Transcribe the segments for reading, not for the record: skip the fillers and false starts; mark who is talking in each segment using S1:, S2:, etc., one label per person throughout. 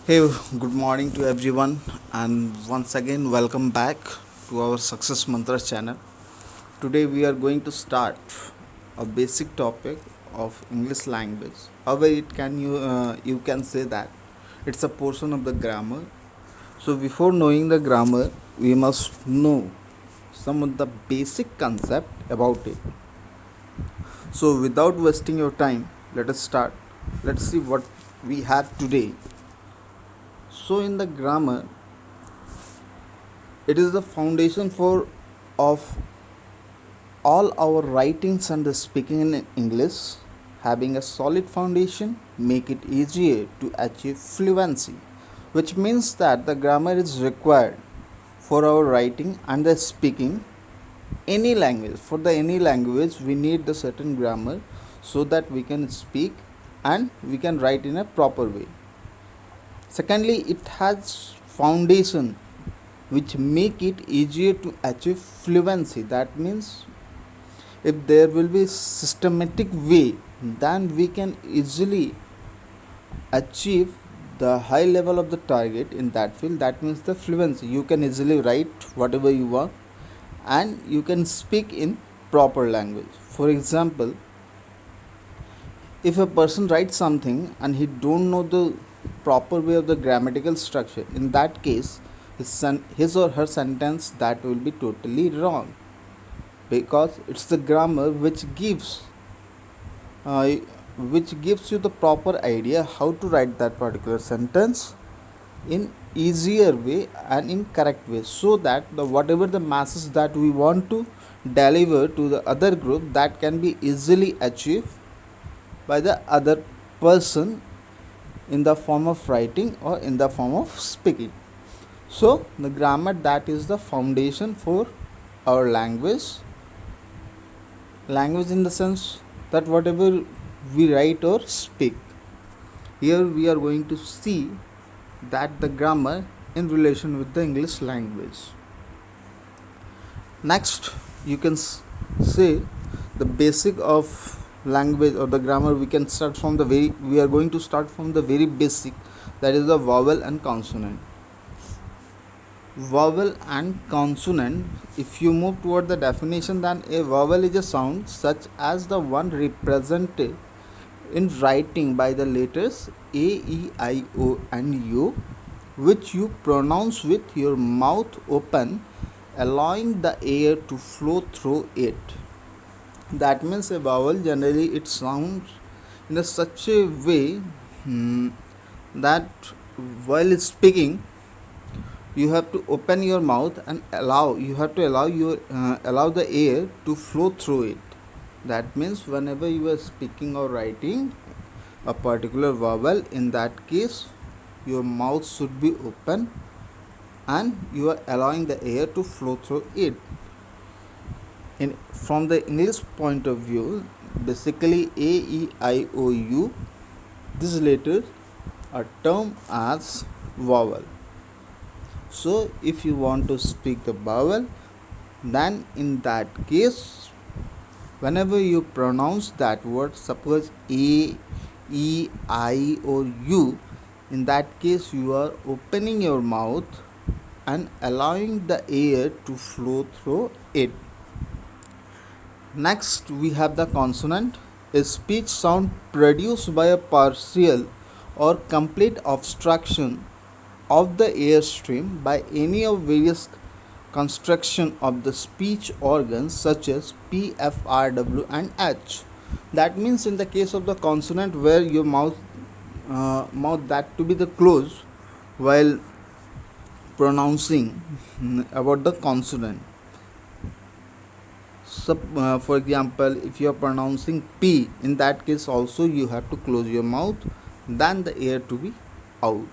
S1: Hey, good morning to everyone, and once again, welcome back to our Success Mantra channel. Today, we are going to start a basic topic of English language. However, you can say that it's a portion of the grammar. So, before knowing the grammar, we must know some of the basic concept about it. So, without wasting your time, let us start. Let's see what we have today. So, in the grammar, it is the foundation for of all our writings and the speaking in English. Having a solid foundation make it easier to achieve fluency, which means that the grammar is required for our writing and the speaking any language. For the any language, we need the certain grammar so that we can speak and we can write in a proper way. Secondly, it has foundation which make it easier to achieve fluency. That means if there will be systematic way, then we can easily achieve the high level of the target in that field. That means the fluency. You can easily write whatever you want and you can speak in proper language. For example, if a person writes something and he don't know the proper way of the grammatical structure, in that case his or her sentence that will be totally wrong, because it's the grammar uh, which gives you the proper idea how to write that particular sentence in easier way and in correct way, so that the whatever the masses that we want to deliver to the other group, that can be easily achieved by the other person in the form of writing or in the form of speaking. So the grammar, that is the foundation for our language in the sense that whatever we write or speak. Here we are going to see that the grammar in relation with the English language. Next, you can say the basic of language or the grammar. We can start from the we are going to start from the very basic, that is the vowel and consonant. Vowel and consonant, if you move toward the definition, then a vowel is a sound such as the one represented in writing by the letters A, E, I, O and U, which you pronounce with your mouth open, allowing the air to flow through it. That means a vowel generally it sounds in such a way that while speaking you have to open your mouth and allow the air to flow through it. That means whenever you are speaking or writing a particular vowel, in that case your mouth should be open and you are allowing the air to flow through it. From the English point of view, basically A, E, I, O, U, these letters are termed as vowel. So if you want to speak the vowel, then in that case, whenever you pronounce that word, suppose A, E, I or U, in that case you are opening your mouth and allowing the air to flow through it. Next, we have the consonant, a speech sound produced by a partial or complete obstruction of the airstream by any of various construction of the speech organs such as P, F, R, W and H. That means in the case of the consonant, where your mouth that to be the close while pronouncing about the consonant. So, for example, if you are pronouncing P, in that case also you have to close your mouth, then the air to be out.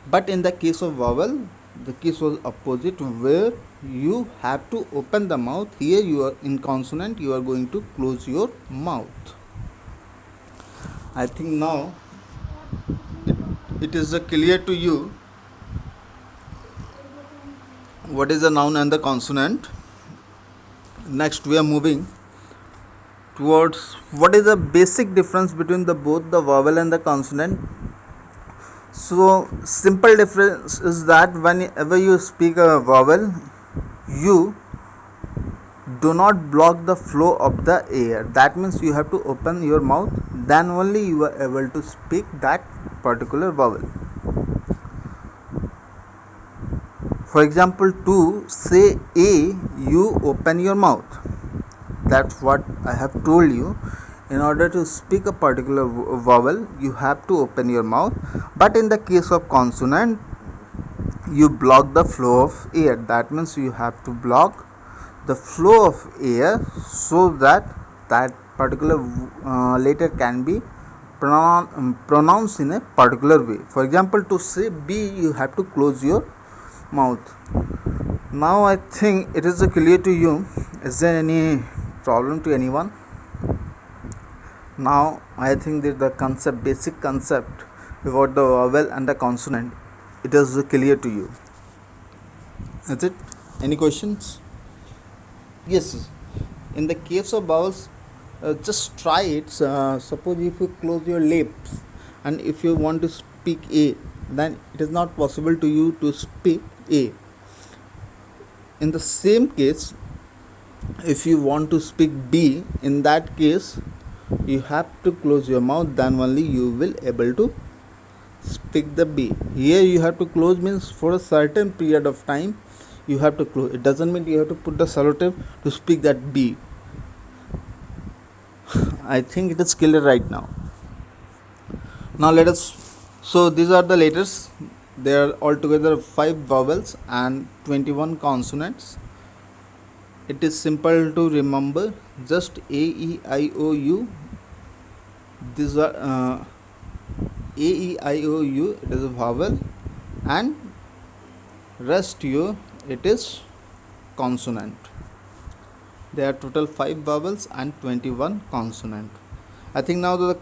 S1: But in the case of vowel, the case was opposite, where you have to open the mouth. Here you are in consonant, you are going to close your mouth. I think now it is clear to you what is the noun and the consonant. Next, we are moving towards what is the basic difference between the both the vowel and the consonant. So simple difference is that whenever you speak a vowel, you do not block the flow of the air. That means you have to open your mouth, then only you are able to speak that particular vowel. For example, to say A, you open your mouth. That's what I have told you. In order to speak a particular vowel, you have to open your mouth. But in the case of consonant, you block the flow of air. That means you have to block the flow of air so that that particular letter can be pronounced in a particular way. For example, to say B, you have to close your mouth. Now I think it is clear to you. Is there any problem to anyone? Now I think that the basic concept about the vowel and the consonant, it is clear to you. Is it? Any questions? Yes. In the case of vowels, just try it. Suppose if you close your lips and if you want to speak A, then it is not possible to you to speak A. In the same case, if you want to speak B, in that case you have to close your mouth, then only you will able to speak the B. Here you have to close means for a certain period of time you have to close. It doesn't mean you have to put the selective to speak that B. I think it is clear right now. Now let us, so these are the letters. There are altogether 5 vowels and 21 consonants. It is simple to remember, just A, E, I, O, U. These are A, E, I, O, U, it is a vowel, and rest U, it is consonant. There are total 5 vowels and 21 consonant. I think now the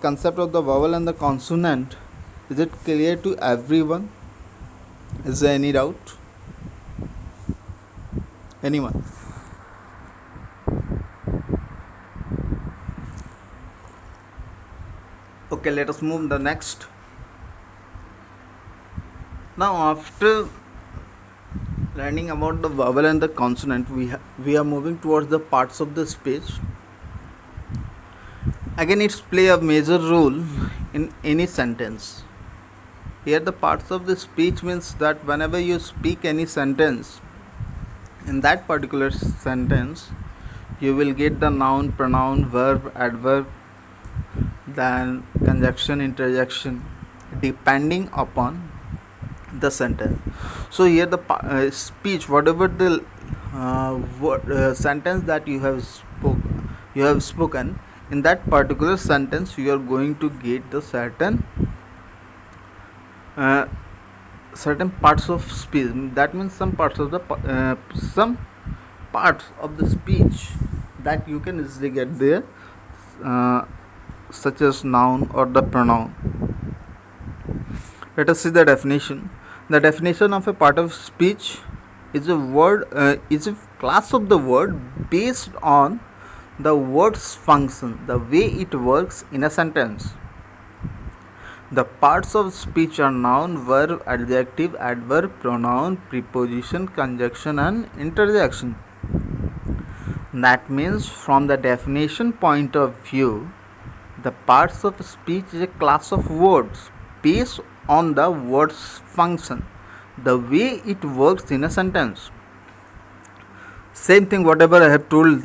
S1: concept of the vowel and the consonant, is it clear to everyone? Is there any doubt? Anyone? Okay, let us move the next. Now after learning about the vowel and the consonant, we are moving towards the parts of the speech. Again, it's play a major role in any sentence. Here the parts of the speech means that whenever you speak any sentence, in that particular sentence you will get the noun, pronoun, verb, adverb, then conjunction, interjection, depending upon the sentence. So here the speech, whatever the sentence that you have spoken, in that particular sentence you are going to get the certain parts of speech. That means some parts of the speech that you can easily get there, such as noun or the pronoun. Let us see the definition. The definition of a part of speech is is a class of the word based on the word's function, the way it works in a sentence. The parts of speech are noun, verb, adjective, adverb, pronoun, preposition, conjunction, and interjection. That means, from the definition point of view, the parts of speech is a class of words based on the word's function, the way it works in a sentence. Same thing whatever I have told,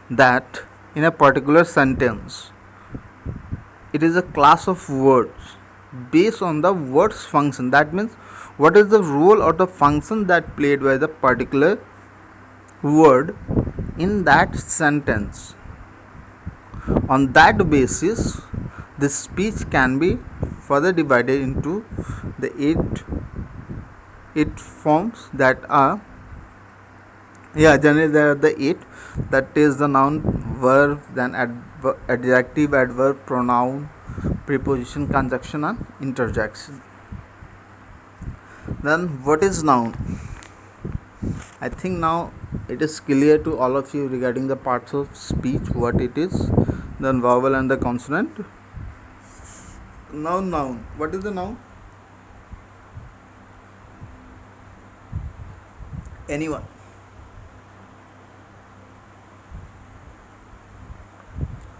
S1: that in a particular sentence it is a class of words based on the word's function. That means what is the role or the function that played by the particular word in that sentence. On that basis, this speech can be further divided into the eight forms that are, generally there are the 8, that is the noun, verb, then adjective, adverb, pronoun, preposition, conjunction, and interjection. Then what is noun? I think now it is clear to all of you regarding the parts of speech, what it is, then vowel and the consonant. Now noun. What is the noun? Anyone?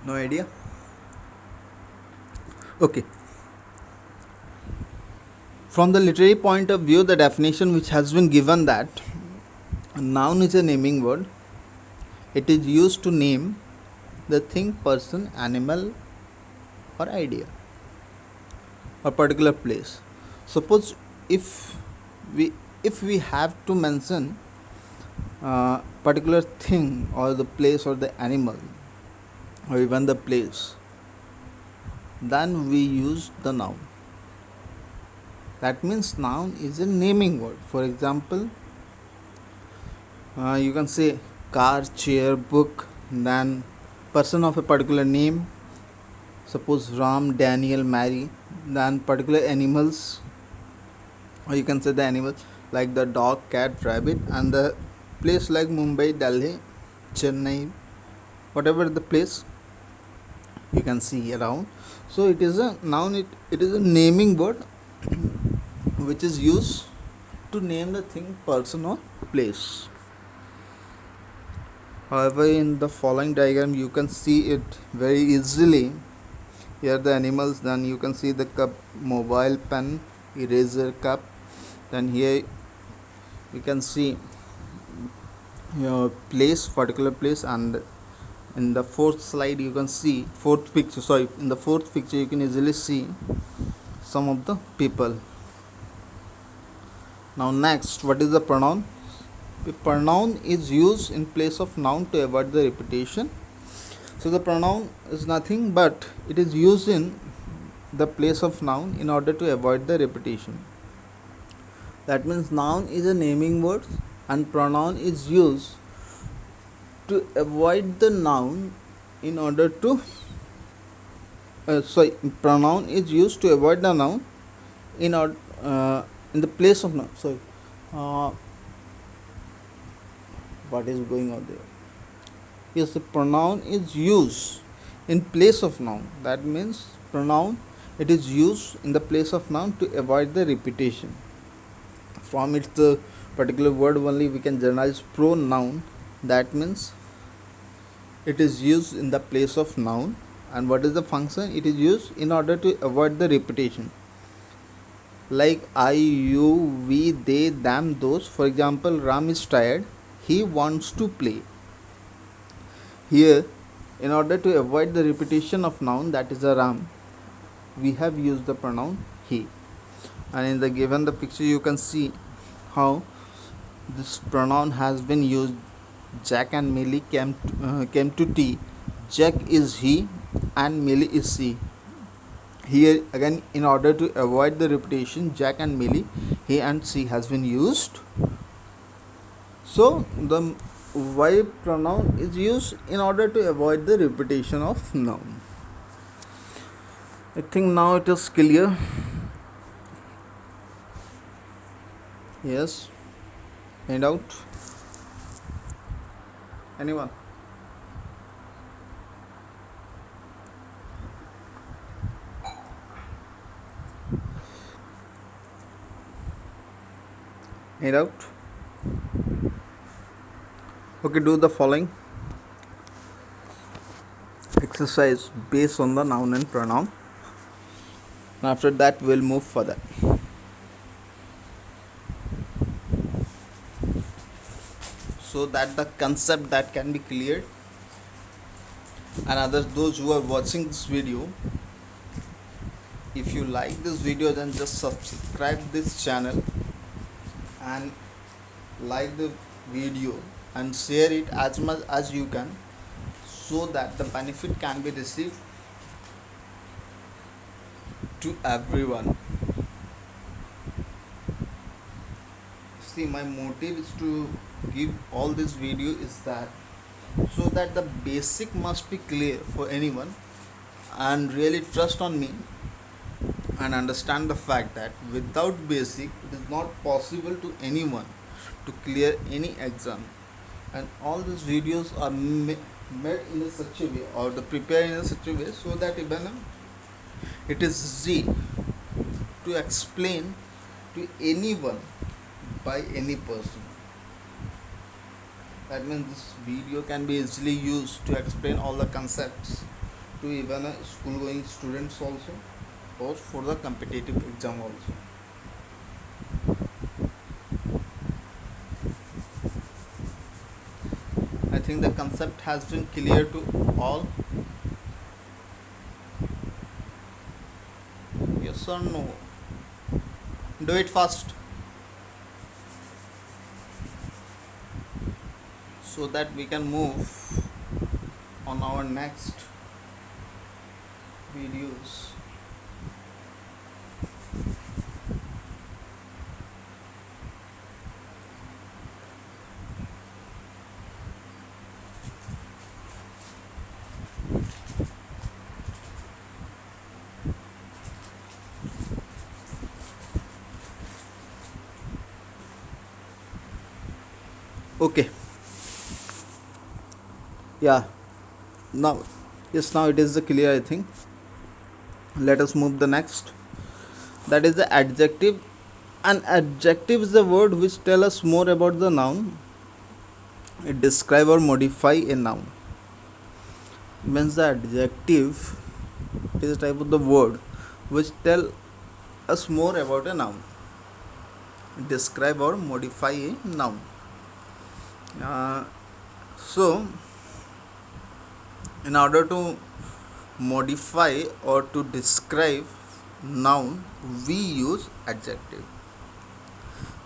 S1: No idea? Okay. From the literary point of view, the definition which has been given that a noun is a naming word. It is used to name the thing, person, animal, or idea, or particular place. Suppose if we if we have to mention particular thing or the place or the animal or even the place, then we use the noun. That means noun is a naming word. For example, you can say car, chair, book, then person of a particular name, suppose Ram, Daniel, Mary, then particular animals, or you can say the animals like the dog, cat, rabbit, and the place like Mumbai, Delhi, Chennai, whatever the place you can see around. So it is a noun, it is a naming word which is used to name the thing, person, or place. However, in the following diagram you can see it very easily. Here the animals, then you can see the cup, mobile, pen, eraser, cup. Then here you can see your place, particular place, and in the fourth slide you can see in the fourth picture you can easily see some of the people. Now next, what is the pronoun? The pronoun is used in place of noun to avoid the repetition. So the pronoun is nothing but it is used in the place of noun in order to avoid the repetition. That means noun is a naming word and pronoun is used to avoid the noun in order to pronoun is used to avoid the noun in the place of noun. What is going on there? Yes, the pronoun is used in place of noun. That means pronoun, it is used in the place of noun to avoid the repetition. From its particular word only we can generalize pronoun. That means it is used in the place of noun. And what is the function? It is used in order to avoid the repetition. Like I, you, we, they, them, those. For example, Ram is tired. He wants to play. Here, in order to avoid the repetition of noun, that is a Ram, we have used the pronoun he. And in the given the picture you can see how this pronoun has been used. Jack and Millie came to tea. Jack is he and Millie is she. Here again, in order to avoid the repetition, Jack and Millie, he and she has been used. So the Y pronoun is used in order to avoid the repetition of noun. I think now it is clear. Yes. Any doubt? Anyone? Any doubt? Okay, do the following exercise based on the noun and pronoun. And after that, we'll move further. So that the concept that can be cleared, and others, those who are watching this video, if you like this video, then just subscribe this channel and like the video and share it as much as you can, so that the benefit can be received to everyone. See, my motive is to give all this video is that so that the basic must be clear for anyone, and really trust on me and understand the fact that without basic it is not possible to anyone to clear any exam. And all these videos are made in a such a way, or the prepared in a such a way, so that even it is easy to explain to anyone by any person. That means this video can be easily used to explain all the concepts to even a school going students also, or for the competitive exam also. I think the concept has been clear to all. Yes or no? Do it fast so that we can move on our next videos. Okay. Yeah. Now, yes, now it is clear, I think. Let us move the next. That is the adjective. An adjective is the word which tell us more about the noun. It describe or modify a noun. Means the adjective is a type of the word which tell us more about a noun. Describe or modify a noun. So in order to modify or to describe noun, we use adjective.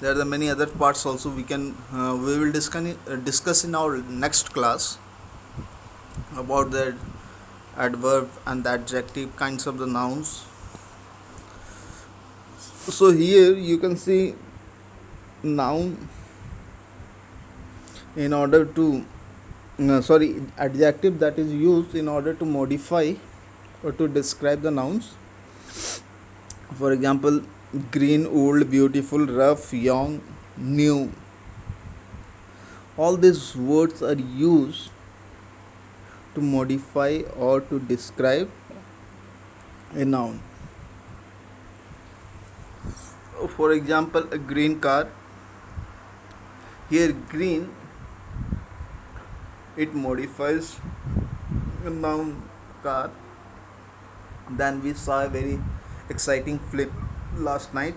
S1: There are the many other parts also we will discuss in our next class about the adverb and the adjective kinds of the nouns. So here you can see noun in order to adjective that is used in order to modify or to describe the nouns. For example, green, old, beautiful, rough, young, new. All these words are used to modify or to describe a noun. For example, a green car. Here green, it modifies a noun car. Then we saw a very exciting film last night.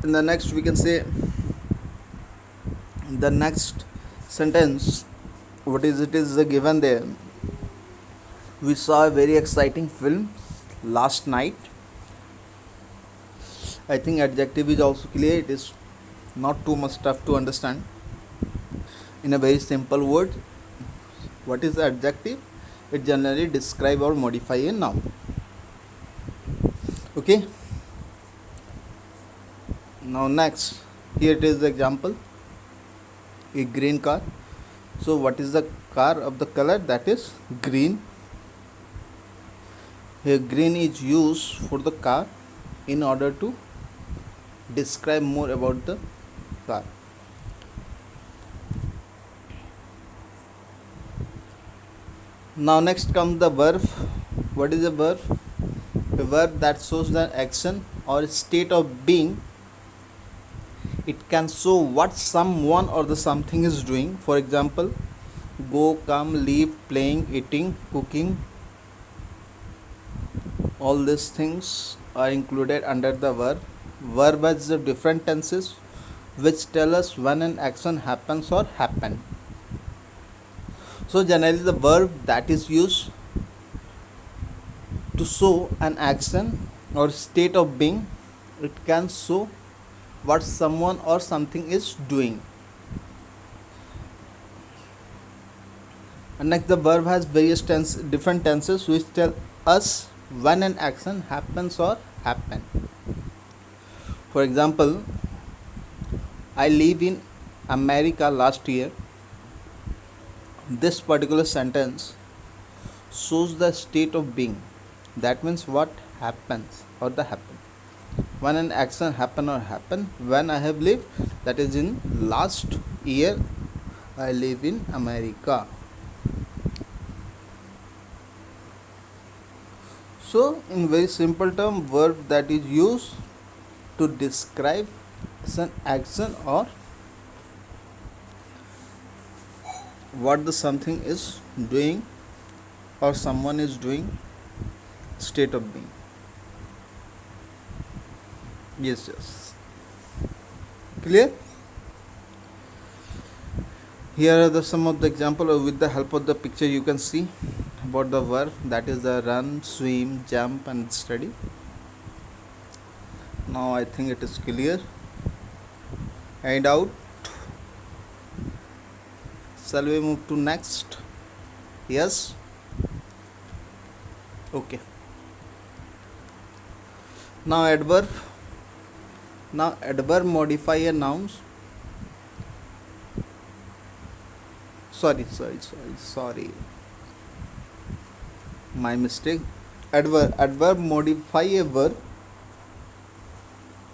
S1: In the next we can say the next sentence, what is it is given there. We saw a very exciting film last night. I think adjective is also clear. It is not too much tough to understand. In a very simple word, what is the adjective? It generally describe or modify a noun. Okay. Now next, here it is the example, a green car. So what is the car of the color? That is green. Here green is used for the car in order to describe more about the car. Now next comes the verb. What is a verb? A verb that shows the action or state of being. It can show what someone or the something is doing. For example, go, come, leave, playing, eating, cooking. All these things are included under the verb. Verb has the different tenses which tell us when an action happens or happened. So generally the verb that is used to show an action or state of being, it can show what someone or something is doing. And next, the verb has various different tenses which tell us when an action happens or happened. For example, I live in America last year. This particular sentence shows the state of being. That means what happens or the happen. When an action happen or happen, when I have lived, that is in last year I live in America. So in very simple term, verb that is used to describe an action or what the something is doing or someone is doing, state of being. Yes. Clear? Here are some of the example, or with the help of the picture you can see about the verb, that is the run, swim, jump and study. Now I think it is clear. Any doubt? Shall we move to next? Yes? Okay. Now adverb modify a noun. Sorry. My mistake. Adverb modify a verb.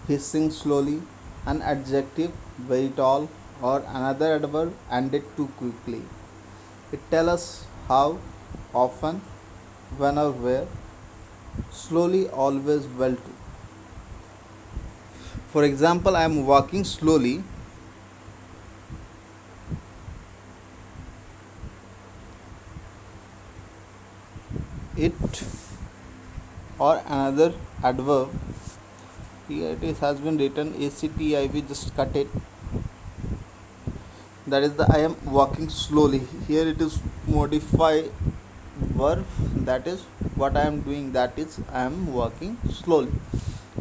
S1: He sings slowly. An adjective very tall, or another adverb ended too quickly. It tells us how, often, when or where. Slowly, always, well too. For example, I am walking slowly. It, or another adverb. Here it has been written ACTIV, just cut it. That is the I am walking slowly. Here it is modify verb, that is what I am doing, that is I am walking slowly.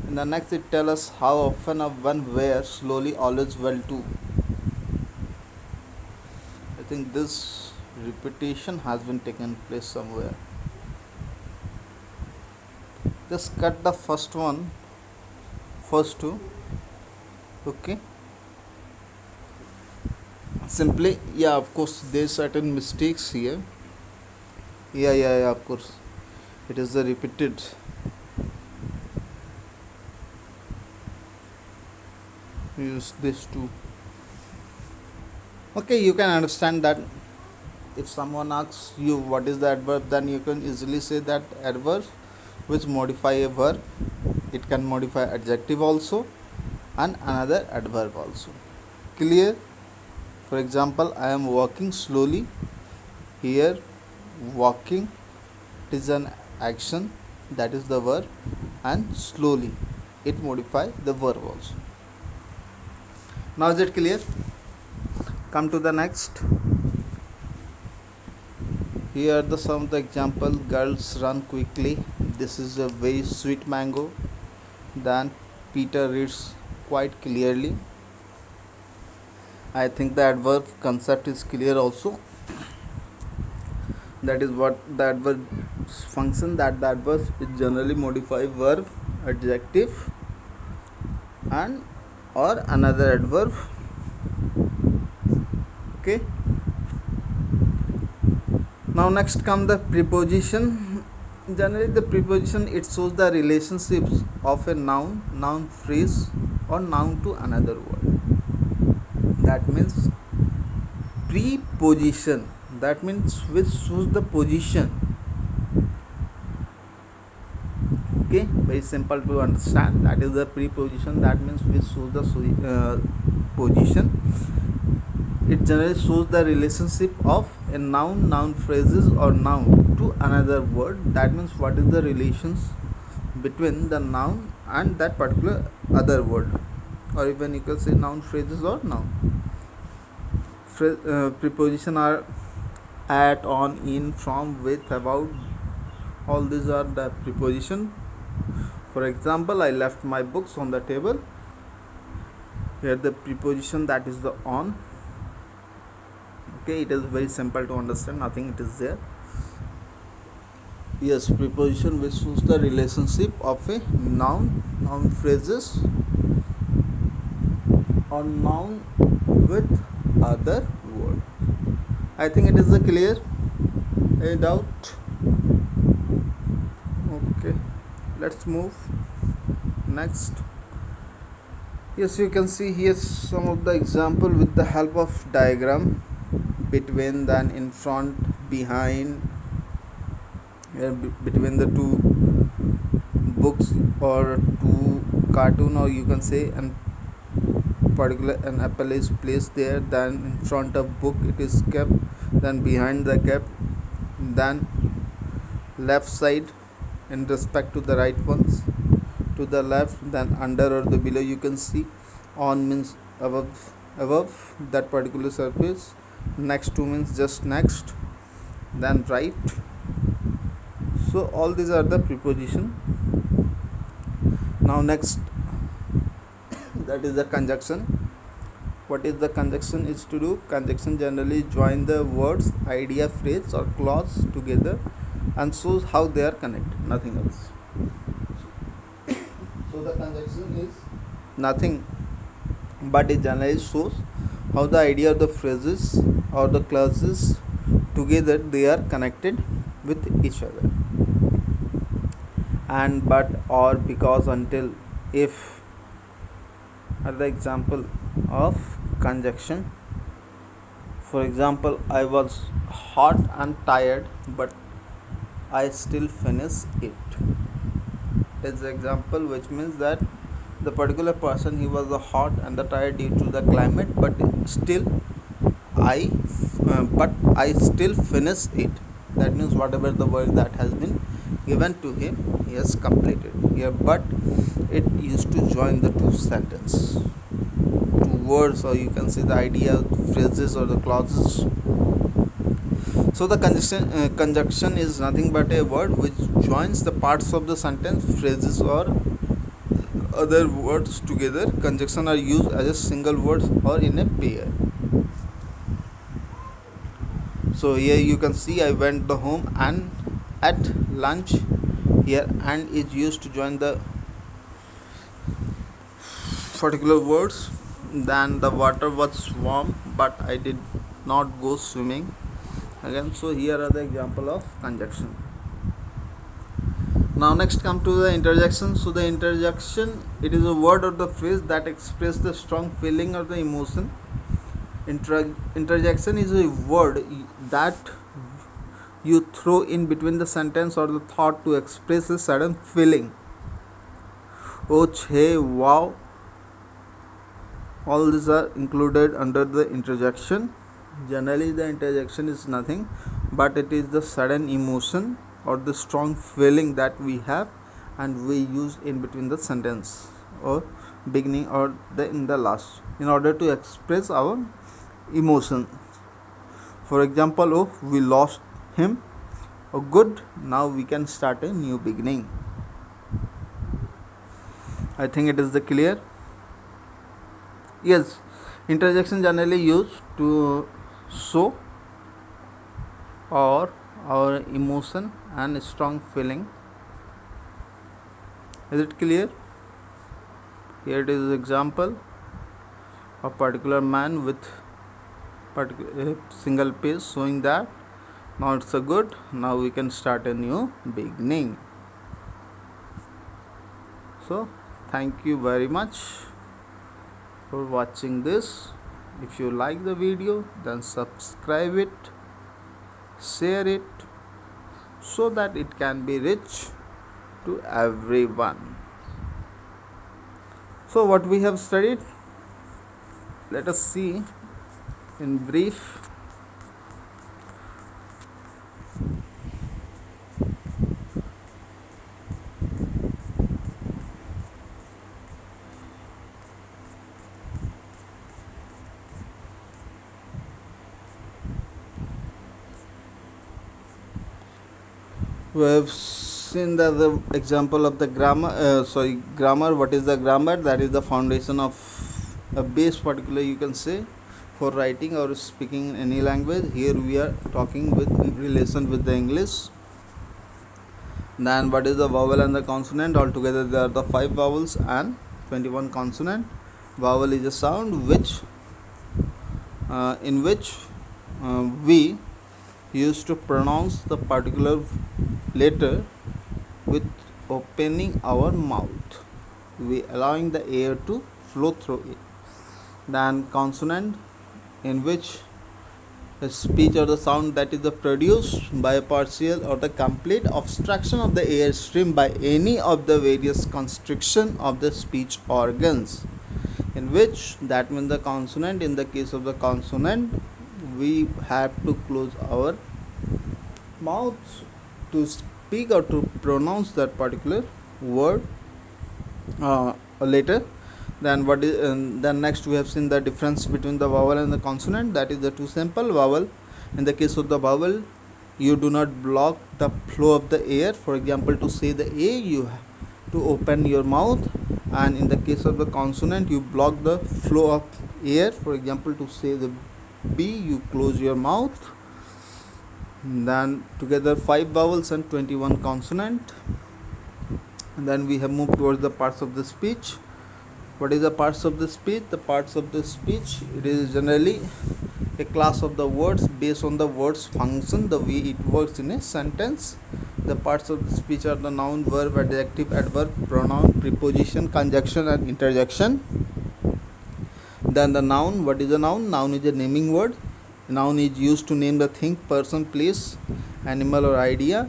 S1: In the next it tells us how often or when, where. Slowly, always, well too. I think this repetition has been taken place somewhere. Just cut the first two. Okay, simply, of course there are certain mistakes here. Of course it is the repeated. Use this too. Okay, you can understand that if someone asks you what is the adverb, then you can easily say that adverb which modify a verb. It can modify adjective also and another adverb also. Clear? For example, I am walking slowly. Here walking is an action, that is the verb, and slowly it modify the verb also. Now is it clear? Come to the next. Here are some of the example. Girls run quickly. This is a very sweet mango. Then Peter reads quite clearly. I think the adverb concept is clear also. That is what the adverb function, that the adverb is generally modify verb, adjective and or another adverb. Okay. Now next come the preposition. Generally the preposition, it shows the relationships of a noun phrase or noun to another word. That means preposition, that means which shows the position. Okay, very simple to understand. That is the preposition, that means which shows the position. It generally shows the relationship of a noun phrases or noun to another word. That means what is the relations between the noun and that particular other word, or even you can say noun phrases or noun. Preposition are at, on, in, from, with, about. All these are the preposition. For example, I left my books on the table. Here the preposition, that is the on. Okay, it is very simple to understand, nothing it is there. Yes, preposition which shows the relationship of a noun phrases or noun with other word. I think it is clear. Any doubt? Okay, let's move next. Yes, you can see here some of the example with the help of diagram between, then in front, behind, between the two books or two cartoon, or you can say an particular an apple is placed there, then in front of book it is kept, then behind the kept, then left side in respect to the right ones, to the left, then under or the below. You can see on means above that particular surface, next to means just next, then right. So all these are the preposition. Now next, that is the conjunction. What is the conjunction is to do? Conjunction generally join the words, idea, phrase or clause together and shows how they are connected, nothing else. So the conjunction is nothing but it generally shows how the idea of the phrases or the clauses together they are connected with each other. And, but, or, because, until, if are the example of conjunction. For example, I was hot and tired but I still finish it. It's the example which means that the particular person, he was hot and tired due to the climate, but I still finish it. That means whatever the work that has been given to him, he has completed. Here, but it used to join the two sentence, two words, or you can say the idea, phrases or the clauses. So the conjunction is nothing but a word which joins the parts of the sentence, phrases or other words together. Conjunction are used as a single word or in a pair. So here you can see I went the home and at lunch. Here and is used to join the particular words. Then the water was warm but I did not go swimming again. So here are the example of conjunction. Now next come to the interjection. So the interjection, it is a word or the phrase that express the strong feeling or the emotion. Interjection is a word that you throw in between the sentence or the thought to express a sudden feeling. Oh, hey, wow, all these are included under the interjection. Generally the interjection is nothing but it is the sudden emotion or the strong feeling that we have and we use in between the sentence or beginning or in the last in order to express our emotion. For example, oh, we lost him. Oh, good, now we can start a new beginning. I think it is the clear. Yes, interjection generally used to show or our emotion and strong feeling. Is it clear? Here it is example of particular man with particular single page showing that now it's a good, now we can start a new beginning. So thank you very much for watching this. If you like the video, then subscribe it, share it, so that it can be reached to everyone. So what we have studied, let us see in brief. We have seen the example of the grammar. What is the grammar? That is the foundation of a base, particular you can say, for writing or speaking in any language. Here we are talking with in relation with the English. Then what is the vowel and the consonant? Altogether there are the 5 vowels and 21 consonant. Vowel is a sound which in which we used to pronounce the particular letter with opening our mouth, we allowing the air to flow through it. Then consonant, in which the speech or the sound that is produced by a partial or the complete obstruction of the air stream by any of the various constriction of the speech organs, in which that means the consonant, in the case of the consonant we have to close our mouth to speak or to pronounce that particular word later. Then next we have seen the difference between the vowel and the consonant, that is the two simple vowel. In the case of the vowel, you do not block the flow of the air. For example, to say the A, you have to open your mouth, and in the case of the consonant, you block the flow of air. For example, to say the B, you close your mouth. Then together 5 vowels and 21 consonant. And then we have moved towards the parts of the speech. What is the parts of the speech? The parts of the speech, it is generally a class of the words based on the words function, the way it works in a sentence. The parts of the speech are the noun, verb, adjective, adverb, pronoun, preposition, conjunction and interjection. Then the noun, what is a noun? Noun is a naming word. Noun is used to name the thing, person, place, animal or idea.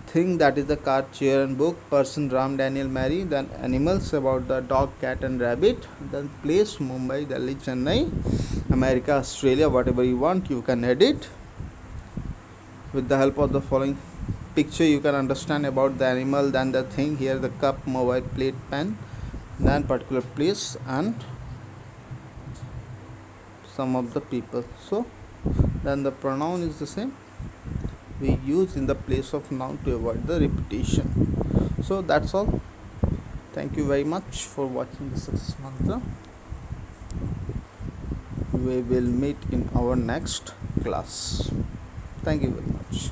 S1: Thing, that is the car, chair and book. Person, Ram, Daniel, Mary. Then animals, about the dog, cat and rabbit. Then place, Mumbai, Delhi, Chennai, America, Australia, whatever you want you can edit. With the help of the following picture you can understand about the animal, then the thing, here the cup, mobile, plate, pen, then particular place and some of the people. So then the pronoun is the same, we use in the place of noun to avoid the repetition. So that's all. Thank you very much for watching the Success Mantra. We will meet in our next class. Thank you very much.